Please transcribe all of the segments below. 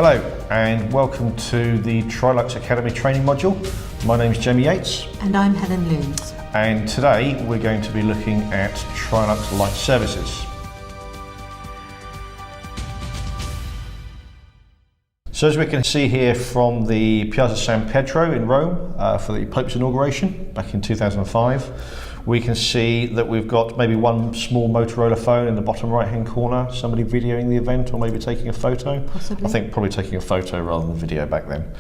Hello and welcome to the TRILUX Academy training module. My name is Jamie Yates. And I'm Helen Loons. And today we're going to be looking at TRILUX Light Services. So as we can see here from the Piazza San Pietro in Rome for the Pope's inauguration back in 2005, we can see that we've got maybe one small Motorola phone in the bottom right hand corner, somebody videoing the event or maybe taking a photo. Possibly. I think probably taking a photo rather than video back then.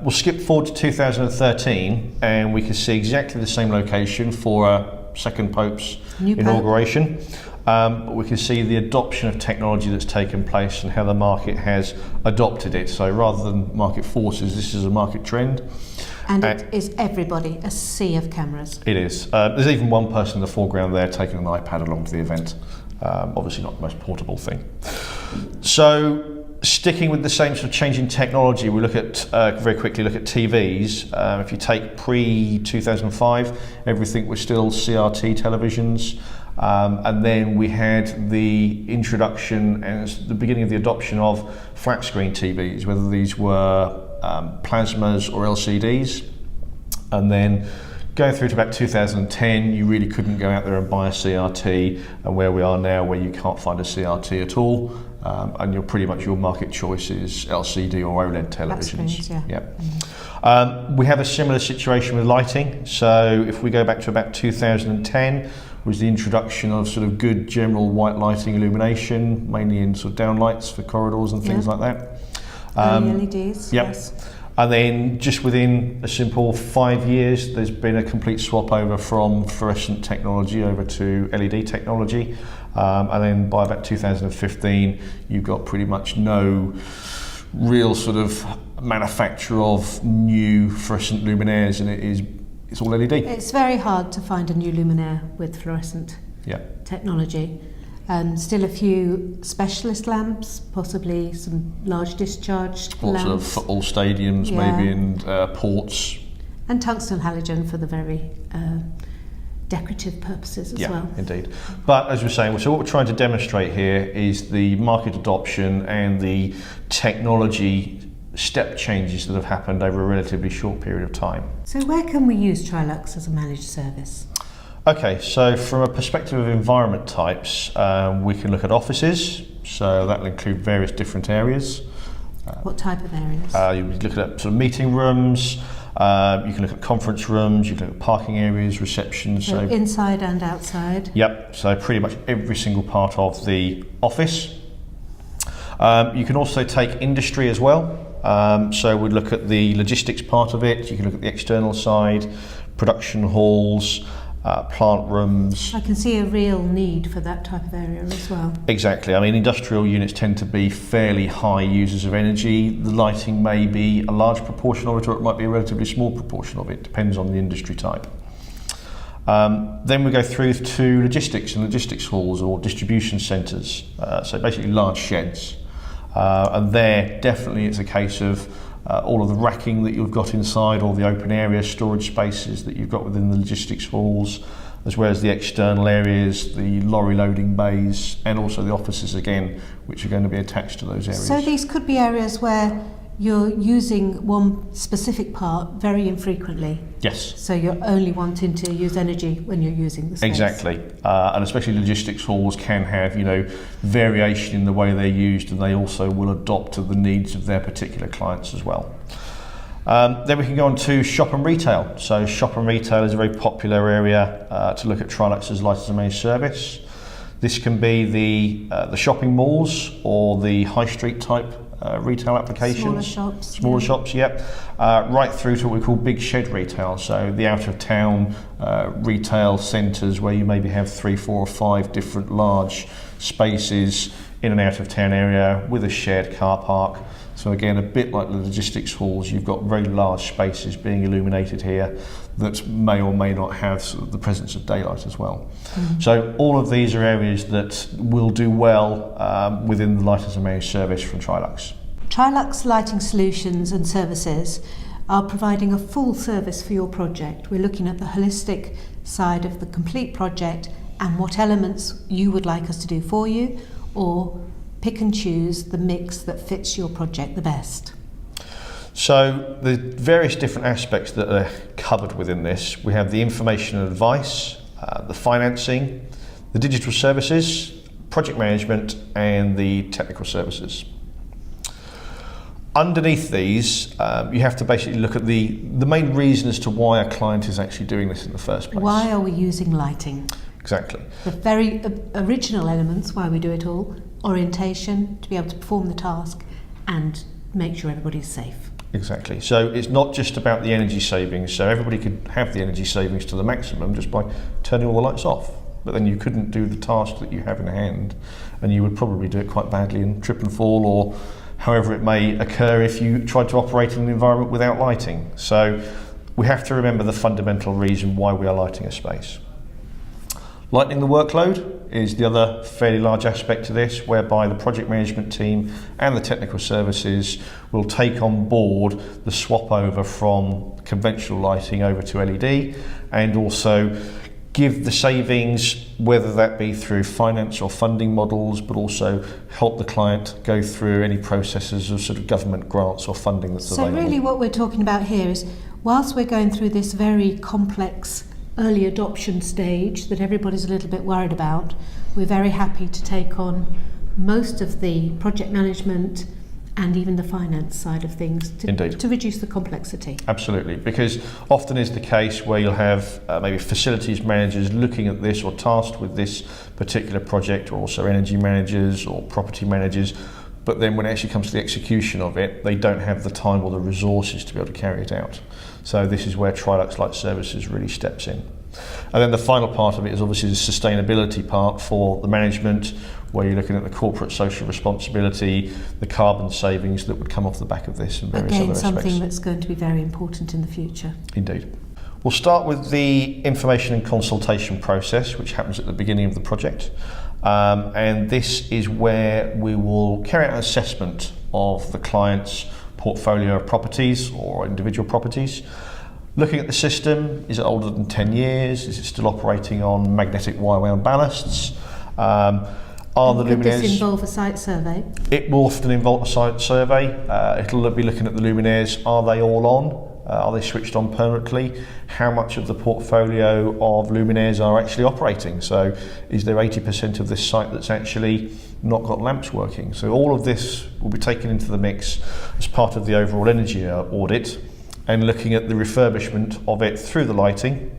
We'll skip forward to 2013 and we can see exactly the same location for second Pope's inauguration. But we can see the adoption of technology that's taken place and how the market has adopted it. So rather than market forces, this is a market trend. And it is everybody, a sea of cameras. It is. There's even one person in the foreground there taking an iPad along to the event. Obviously not the most portable thing. So sticking with the same sort of change in technology, we look at, very quickly look at TVs. If you take pre-2005, everything was still CRT televisions. And then we had the introduction and the beginning of the adoption of flat screen TVs, whether these were plasmas or LCDs. And then going through to about 2010, you really couldn't go out there and buy a CRT, and where we are now where you can't find a CRT at all, and you're pretty much your market choice is LCD or OLED televisions. Screens, yeah. We have a similar situation with lighting. So if we go back to about 2010, was the introduction of sort of good general white lighting illumination, mainly in sort of downlights for corridors and things like that. LEDs, yep. Yes. And then just within a simple 5 years, there's been a complete swap over from fluorescent technology over to LED technology. And then by about 2015, you've got pretty much no real sort of manufacture of new fluorescent luminaires, and it's all LED. It's very hard to find a new luminaire with fluorescent technology. Still a few specialist lamps, possibly some large discharge lamps. For all stadiums, maybe, and ports. And tungsten halogen for the very decorative purposes as well. Yeah, indeed. But as we're saying, so what we're trying to demonstrate here is the market adoption and the technology step changes that have happened over a relatively short period of time. So where can we use TRILUX as a managed service? Okay, so from a perspective of environment types, we can look at offices, so that will include various different areas. What type of areas? You look at sort of meeting rooms, you can look at conference rooms, you can look at parking areas, reception. So inside and outside? Yep, so pretty much every single part of the office. You can also take industry as well. So we'd look at the logistics part of it, you can look at the external side, production halls, plant rooms. I can see a real need for that type of area as well. Exactly. I mean, industrial units tend to be fairly high users of energy. The lighting may be a large proportion of it, or it might be a relatively small proportion of it. Depends on the industry type. Then we go through to logistics and logistics halls or distribution centres. So basically large sheds. And there definitely it's a case of all of the racking that you've got inside, all the open area storage spaces that you've got within the logistics halls, as well as the external areas, the lorry loading bays, and also the offices again, which are going to be attached to those areas. So these could be areas where you're using one specific part very infrequently. Yes. So you're only wanting to use energy when you're using the space. Exactly, and especially logistics halls can have, variation in the way they're used, and they also will adopt to the needs of their particular clients as well. Then we can go on to shop and retail. So shop and retail is a very popular area to look at TRILUX's Light as a Managed Service. This can be the shopping malls or the high street type retail applications. Smaller shops, yep. Right through to what we call big shed retail, so the out of town retail centres where you maybe have 3, 4 or 5 different large spaces in an out of town area with a shared car park. So again, a bit like the logistics halls, you've got very large spaces being illuminated here that may or may not have sort of the presence of daylight as well. So all of these are areas that will do well within the Light as a Managed Service from TRILUX. TRILUX Lighting Solutions and Services are providing a full service for your project. We're looking at the holistic side of the complete project and what elements you would like us to do for you, or pick and choose the mix that fits your project the best? So the various different aspects that are covered within this, we have the information and advice, the financing, the digital services, project management, and the technical services. Underneath these, you have to basically look at the main reason as to why a client is actually doing this in the first place. Why are we using lighting? Exactly. The very original elements, why we do it all, orientation, to be able to perform the task and make sure everybody's safe. Exactly. So it's not just about the energy savings. So everybody could have the energy savings to the maximum just by turning all the lights off. But then you couldn't do the task that you have in hand, and you would probably do it quite badly and trip and fall, or however it may occur if you tried to operate in an environment without lighting. So we have to remember the fundamental reason why we are lighting a space. Lightening the workload is the other fairly large aspect to this, whereby the project management team and the technical services will take on board the swap over from conventional lighting over to LED, and also give the savings, whether that be through finance or funding models, but also help the client go through any processes of sort of government grants or funding that's available. So really what we're talking about here is, whilst we're going through this very complex early adoption stage that everybody's a little bit worried about, we're very happy to take on most of the project management and even the finance side of things to reduce the complexity. Absolutely, because often is the case where you'll have maybe facilities managers looking at this or tasked with this particular project, or also energy managers or property managers, but then when it actually comes to the execution of it, they don't have the time or the resources to be able to carry it out. So this is where TRILUX Light Services really steps in. And then the final part of it is obviously the sustainability part for the management, where you're looking at the corporate social responsibility, the carbon savings that would come off the back of this, and various other aspects. Again, something that's going to be very important in the future. Indeed. We'll start with the information and consultation process, which happens at the beginning of the project. And this is where we will carry out an assessment of the client's portfolio of properties or individual properties. Looking at the system, is it older than 10 years? Is it still operating on magnetic wire-wound ballasts? Are the luminaires... Could this involve a site survey? It will often involve a site survey. It'll be looking at the luminaires. Are they all on? Are they switched on permanently? How much of the portfolio of luminaires are actually operating? So is there 80% of this site that's actually not got lamps working? So all of this will be taken into the mix as part of the overall energy audit, and looking at the refurbishment of it through the lighting,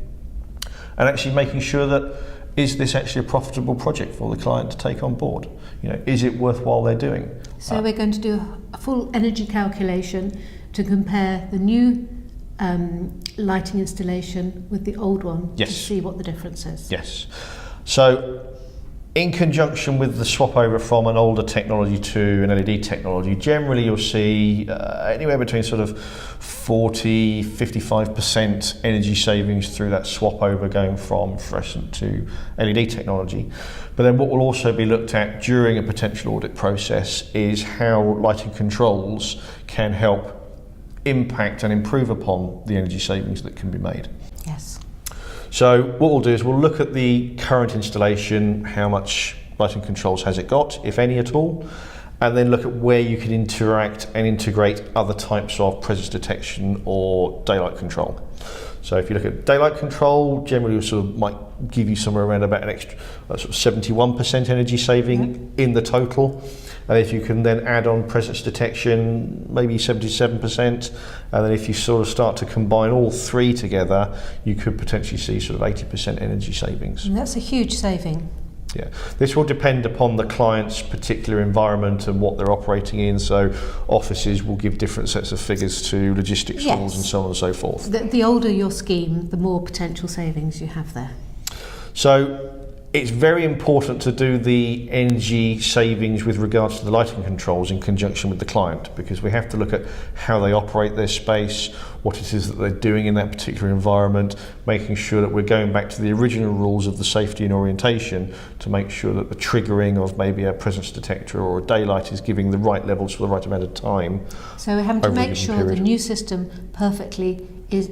and actually making sure that is this actually a profitable project for the client to take on board? You know, is it worthwhile they're doing? So we're going to do a full energy calculation to compare the new lighting installation with the old one. Yes. To see what the difference is. Yes. So in conjunction with the swap over from an older technology to an LED technology, generally you'll see anywhere between sort of 40-55% energy savings through that swap over, going from fluorescent to LED technology. But then what will also be looked at during a potential audit process is how lighting controls can help impact and improve upon the energy savings that can be made. Yes. So what we'll do is we'll look at the current installation, how much lighting controls has it got, if any at all, and then look at where you can interact and integrate other types of presence detection or daylight control. So if you look at daylight control, generally it sort of might give you somewhere around about an extra sort of 71% energy saving in the total. And if you can then add on presence detection, maybe 77%, and then if you sort of start to combine all three together, you could potentially see sort of 80% energy savings. And that's a huge saving. Yeah, this will depend upon the client's particular environment and what they're operating in. So offices will give different sets of figures to logistics halls and so on and so forth. The older your scheme, the more potential savings you have there. So it's very important to do the energy savings with regards to the lighting controls in conjunction with the client, because we have to look at how they operate their space, what it is that they're doing in that particular environment, making sure that we're going back to the original rules of the safety and orientation to make sure that the triggering of maybe a presence detector or a daylight is giving the right levels for the right amount of time. So we're having to make sure the new system perfectly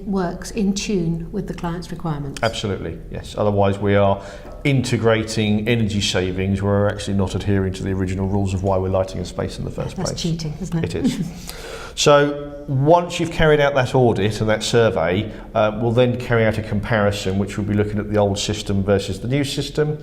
works in tune with the client's requirements. Absolutely, yes. Otherwise we are integrating energy savings where we're actually not adhering to the original rules of why we're lighting a space in the first place. That's cheating, isn't it? It is. So once you've carried out that audit and that survey, we'll then carry out a comparison, which will be looking at the old system versus the new system,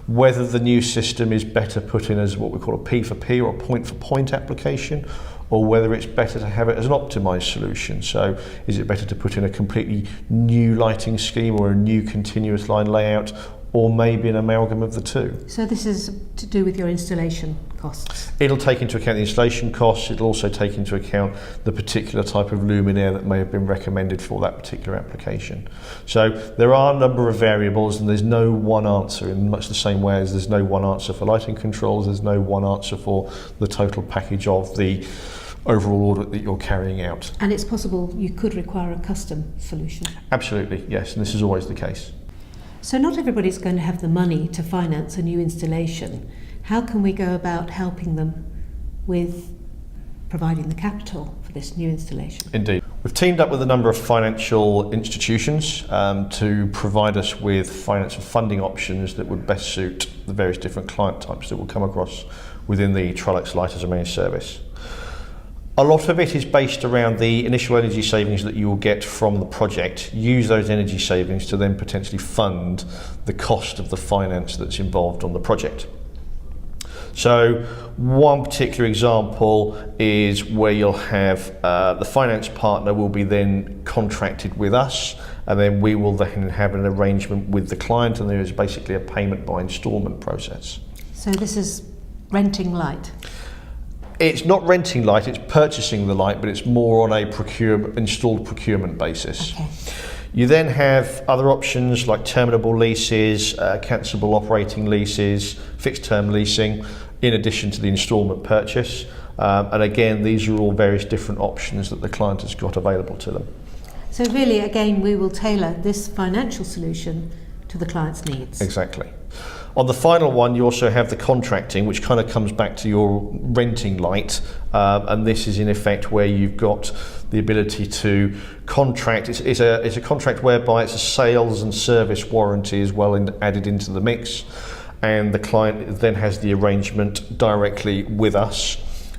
whether the new system is better put in as what we call a P for P or a point for point application, or whether it's better to have it as an optimised solution. So is it better to put in a completely new lighting scheme or a new continuous line layout, or maybe an amalgam of the two? So this is to do with your installation costs? It'll take into account the installation costs. It'll also take into account the particular type of luminaire that may have been recommended for that particular application. So there are a number of variables, and there's no one answer, in much the same way as there's no one answer for lighting controls, there's no one answer for the total package of the overall audit that you're carrying out. And it's possible you could require a custom solution? Absolutely, yes, and this is always the case. So not everybody's going to have the money to finance a new installation. How can we go about helping them with providing the capital for this new installation? Indeed. We've teamed up with a number of financial institutions to provide us with finance and funding options that would best suit the various different client types that will come across within the TRILUX Light as a Managed Service. A lot of it is based around the initial energy savings that you will get from the project. Use those energy savings to then potentially fund the cost of the finance that's involved on the project. So one particular example is where you'll have the finance partner will be then contracted with us, and then we will then have an arrangement with the client, and there is basically a payment by instalment process. So this is renting light? It's not renting light, it's purchasing the light, but it's more on a installed procurement basis. Okay. You then have other options like terminable leases, cancelable operating leases, fixed term leasing, in addition to the instalment purchase. And again, these are all various different options that the client has got available to them. So really, again, we will tailor this financial solution to the client's needs. Exactly. On the final one, you also have the contracting, which kind of comes back to your renting light, and this is in effect where you've got the ability to contract. It's a contract whereby it's a sales and service warranty as well added into the mix, and the client then has the arrangement directly with us,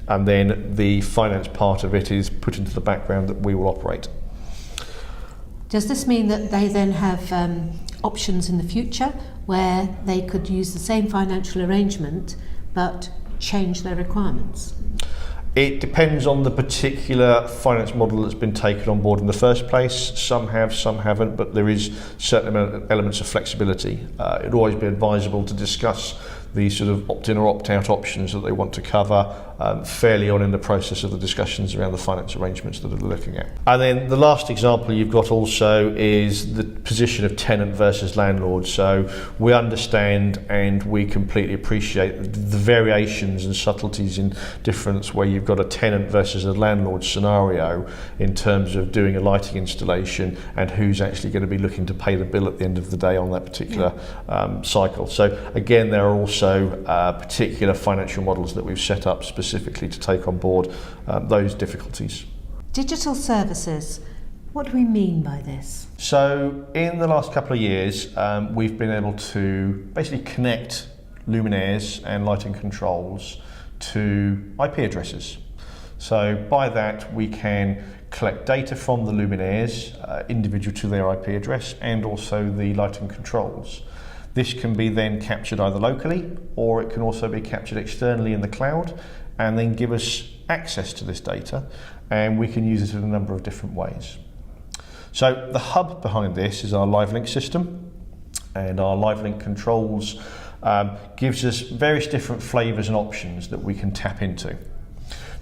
and then the finance part of it is put into the background that we will operate. Does this mean that they then have options in the future where they could use the same financial arrangement but change their requirements? It depends on the particular finance model that's been taken on board in the first place. Some have, some haven't, but there is certain elements of flexibility. It'd always be advisable to discuss the sort of opt-in or opt-out options that they want to cover fairly on in the process of the discussions around the finance arrangements that they're looking at. And then the last example you've got also is the position of tenant versus landlord. So we understand and we completely appreciate the variations and subtleties in difference where you've got a tenant versus a landlord scenario in terms of doing a lighting installation and who's actually going to be looking to pay the bill at the end of the day on that particular cycle. So again, there are also particular financial models that we've set up specifically to take on board those difficulties. Digital services, what do we mean by this? So in the last couple of years, we've been able to basically connect luminaires and lighting controls to IP addresses. So by that we can collect data from the luminaires, individual to their IP address, and also the lighting controls. This can be then captured either locally, or it can also be captured externally in the cloud and then give us access to this data, and we can use it in a number of different ways. So the hub behind this is our LiveLink system, and our LiveLink controls gives us various different flavors and options that we can tap into.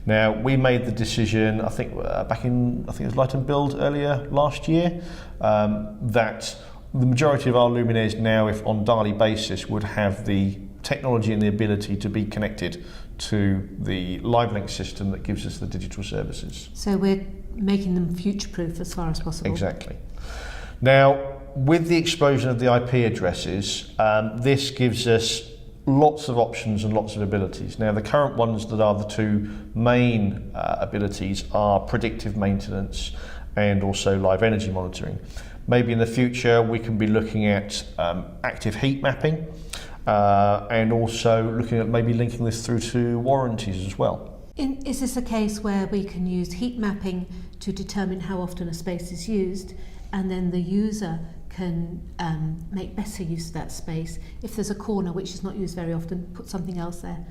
Now, we made the decision, I think back in, it was Light and Build earlier last year, that the majority of our luminaires now, if on daily basis, would have the technology and the ability to be connected to the LiveLink system that gives us the digital services. So we're making them future-proof as far as possible. Exactly. Now, with the explosion of the IP addresses, this gives us lots of options and lots of abilities. Now, the current ones that are the two main abilities are predictive maintenance and also live energy monitoring. Maybe in the future we can be looking at active heat mapping, and also looking at maybe linking this through to warranties as well. Is this a case where we can use heat mapping to determine how often a space is used, and then the user can make better use of that space? If there's a corner which is not used very often, put something else there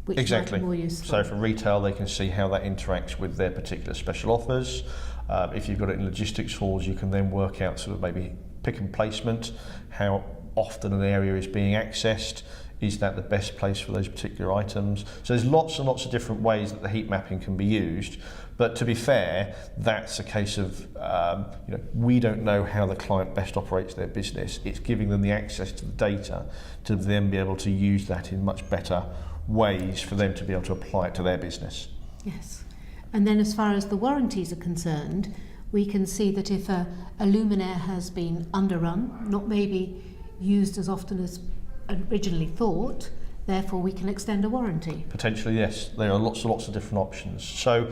which might be more useful. So for retail, they can see how that interacts with their particular special offers. If you've got it in logistics halls, you can then work out sort of maybe pick and placement, how often an area is being accessed. Is that the best place for those particular items? So there's lots and lots of different ways that the heat mapping can be used. But to be fair, that's a case of, we don't know how the client best operates their business. It's giving them the access to the data to then be able to use that in much better ways for them to be able to apply it to their business. Yes. And then as far as the warranties are concerned, we can see that if a luminaire has been underrun, not maybe used as often as originally thought, therefore we can extend a warranty. Potentially, yes. There are lots of different options. So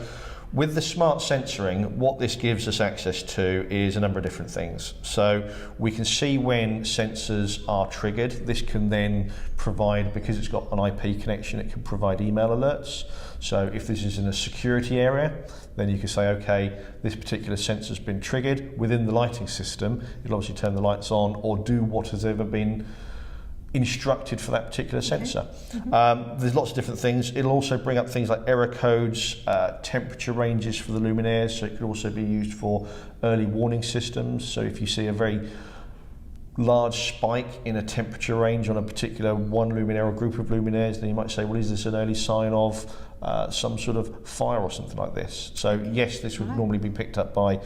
with the smart censoring, what this gives us access to is a number of different things. So we can see when sensors are triggered. This can then provide, because it's got an IP connection, it can provide email alerts. So if this is in a security area, then you can say, okay, this particular sensor's been triggered. Within the lighting system, it'll obviously turn the lights on or do what has ever been instructed for that particular sensor. Mm-hmm. There's lots of different things. It'll also bring up things like error codes, temperature ranges for the luminaires, so it could also be used for early warning systems. So if you see a very large spike in a temperature range on a particular one luminaire or group of luminaires, then you might say, well, is this an early sign of some sort of fire or something like this? So yes, this would normally be picked up by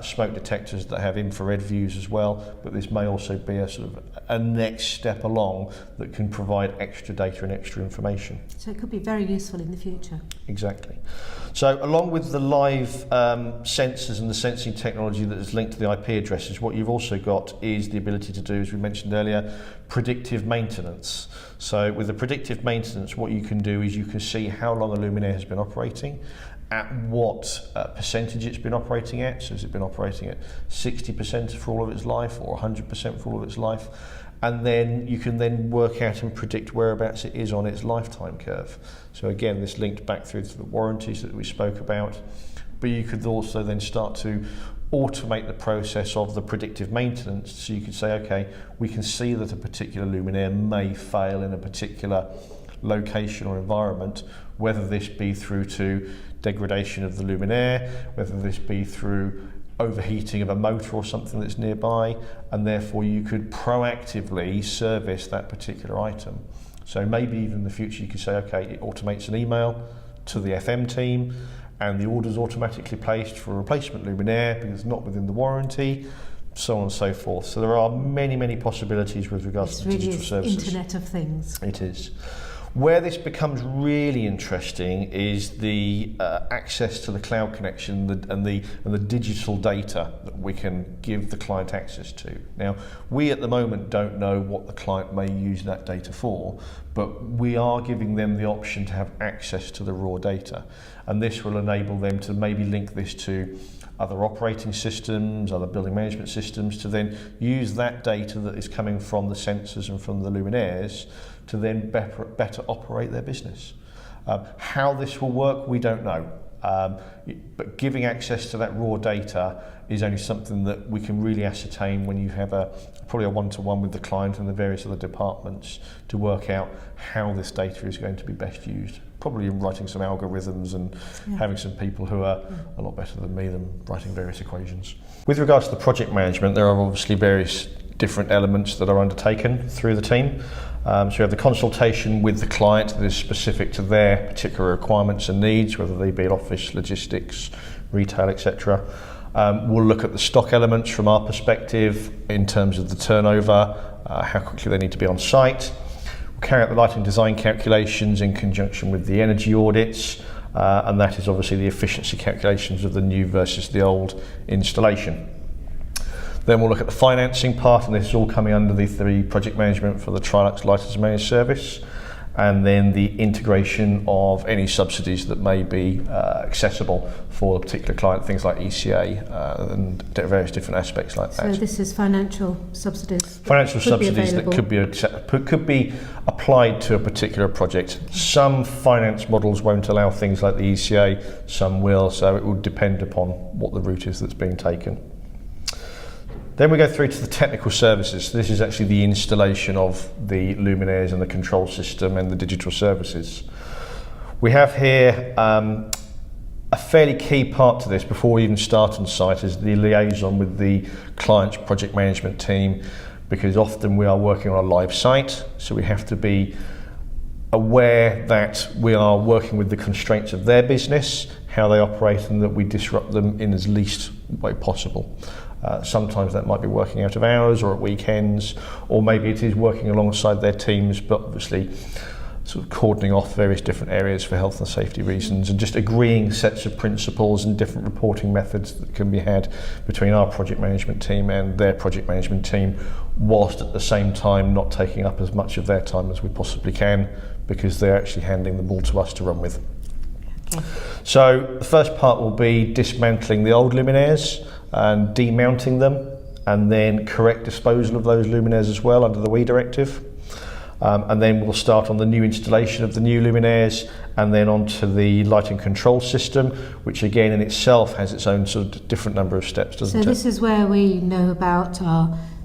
smoke detectors that have infrared views as well, but this may also be a sort of a next step along that can provide extra data and extra information. So it could be very useful in the future. Exactly. So along with the live sensors and the sensing technology that is linked to the IP addresses, what you've also got is the ability to do, as we mentioned earlier, predictive maintenance. So with the predictive maintenance, what you can do is you can see how long a luminaire has been operating, at what percentage it's been operating at. So has it been operating at 60% for all of its life or 100% for all of its life? And then you can then work out and predict whereabouts it is on its lifetime curve. So again, this linked back through to the warranties that we spoke about, but you could also then start to automate the process of the predictive maintenance. So you could say, okay, we can see that a particular luminaire may fail in a particular location or environment, whether this be through to degradation of the luminaire, whether this be through overheating of a motor or something that's nearby, and therefore you could proactively service that particular item. So maybe even in the future you could say, okay, it automates an email to the FM team and the order's automatically placed for a replacement luminaire because it's not within the warranty, so on and so forth. So there are many possibilities with regards to digital services. Internet of Things. It is. Where this becomes really interesting is the access to the cloud connection and the digital data that we can give the client access to. Now, we at the moment don't know what the client may use that data for, but we are giving them the option to have access to the raw data, and this will enable them to maybe link this to other operating systems, other building management systems, to then use that data that is coming from the sensors and from the luminaires to then better operate their business. How this will work, we don't know. But giving access to that raw data is only something that we can really ascertain when you have probably a one-to-one with the client and the various other departments to work out how this data is going to be best used. Probably in writing some algorithms and having some people who are a lot better than me than writing various equations. With regards to the project management, there are obviously various different elements that are undertaken through the team. So we have the consultation with the client that is specific to their particular requirements and needs, whether they be office, logistics, retail, etc. We'll look at the stock elements from our perspective in terms of the turnover, how quickly they need to be on site. We'll carry out the lighting design calculations in conjunction with the energy audits, and that is obviously the efficiency calculations of the new versus the old installation. Then we'll look at the financing part, and this is all coming under the project management for the TRILUX License Managed Service. and then the integration of any subsidies that may be accessible for a particular client, things like ECA and various different aspects like that. So this is financial subsidies? Financial subsidies that could be applied to a particular project. Some finance models won't allow things like the ECA, some will, so it will depend upon what the route is that's being taken. Then we go through to the technical services. This is actually the installation of the luminaires and the control system and the digital services. We have here a fairly key part to this before we even start on site is the liaison with the client's project management team, because often we are working on a live site, so we have to be aware that we are working with the constraints of their business, how they operate, and that we disrupt them in as least way possible. Sometimes that might be working out of hours or at weekends, or maybe it is working alongside their teams, but obviously sort of cordoning off various different areas for health and safety reasons, and just agreeing sets of principles and different reporting methods that can be had between our project management team and their project management team, whilst at the same time not taking up as much of their time as we possibly can, because they're actually handing the ball to us to run with. Okay. So the first part will be dismantling the old luminaires and demounting them, and then correct disposal of those luminaires as well under the WE directive. And then we'll start on the new installation of the new luminaires, and then onto the lighting control system, which again in itself has its own sort of different number of steps, doesn't it? So this is where we know about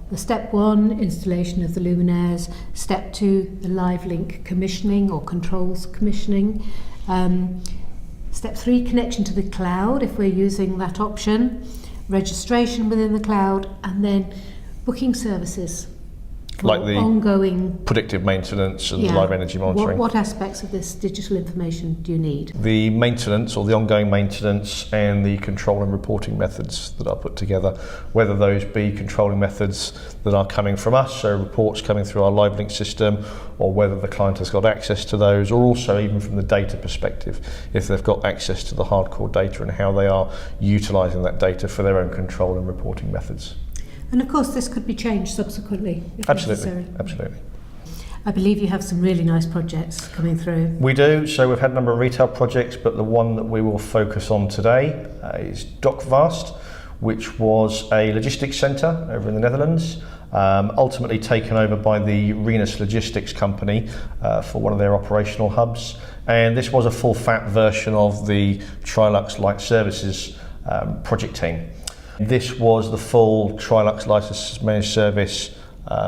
the step 1, installation of the luminaires, step 2, the live link commissioning or controls commissioning, step 3, connection to the cloud if we're using that option, registration within the cloud, and then booking services. Like the ongoing predictive maintenance and live energy monitoring. What aspects of this digital information do you need? The maintenance, or the ongoing maintenance, and the control and reporting methods that are put together, whether those be controlling methods that are coming from us, so reports coming through our live link system, or whether the client has got access to those, or also even from the data perspective, if they've got access to the hardcore data and how they are utilising that data for their own control and reporting methods. And of course this could be changed subsequently if necessary. Absolutely. I believe you have some really nice projects coming through. We do, so we've had a number of retail projects, but the one that we will focus on today is Dokvast, which was a logistics centre over in the Netherlands, ultimately taken over by the Renus Logistics company for one of their operational hubs. And this was a full fat version of the TRILUX Light Services project team. This was the full TRILUX License Managed Service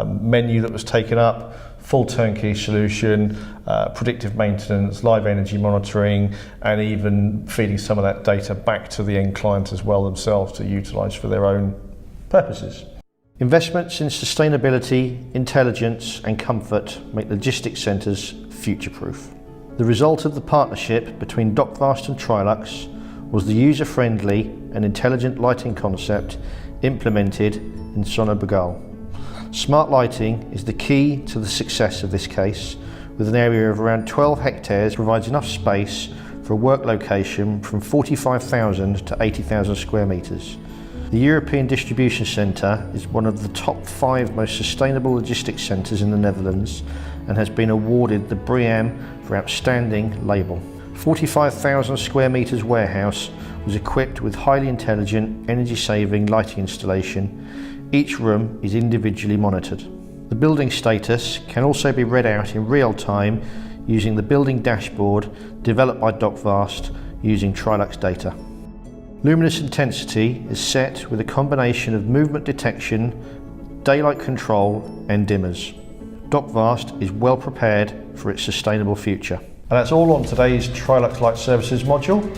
menu that was taken up, full turnkey solution, predictive maintenance, live energy monitoring, and even feeding some of that data back to the end client as well themselves to utilise for their own purposes. Investments in sustainability, intelligence and comfort make logistics centres future-proof. The result of the partnership between Dokvast and TRILUX was the user-friendly and intelligent lighting concept implemented in Sonnebergal. Smart lighting is the key to the success of this case, with an area of around 12 hectares provides enough space for a work location from 45,000 to 80,000 square metres. The European Distribution Centre is one of the top 5 most sustainable logistics centres in the Netherlands and has been awarded the BREEAM for Outstanding label. 45,000 square metres warehouse was equipped with highly intelligent, energy-saving lighting installation. Each room is individually monitored. The building status can also be read out in real time using the building dashboard developed by Dokvast using TRILUX data. Luminous intensity is set with a combination of movement detection, daylight control and dimmers. Dokvast is well prepared for its sustainable future. And that's all on today's TRILUX Light Services module.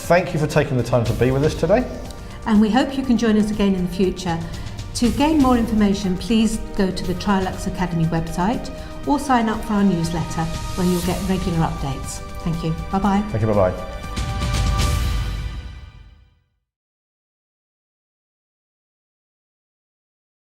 Thank you for taking the time to be with us today. And we hope you can join us again in the future. To gain more information, please go to the TRILUX Academy website or sign up for our newsletter where you'll get regular updates. Thank you. Bye-bye. Thank you. Bye-bye.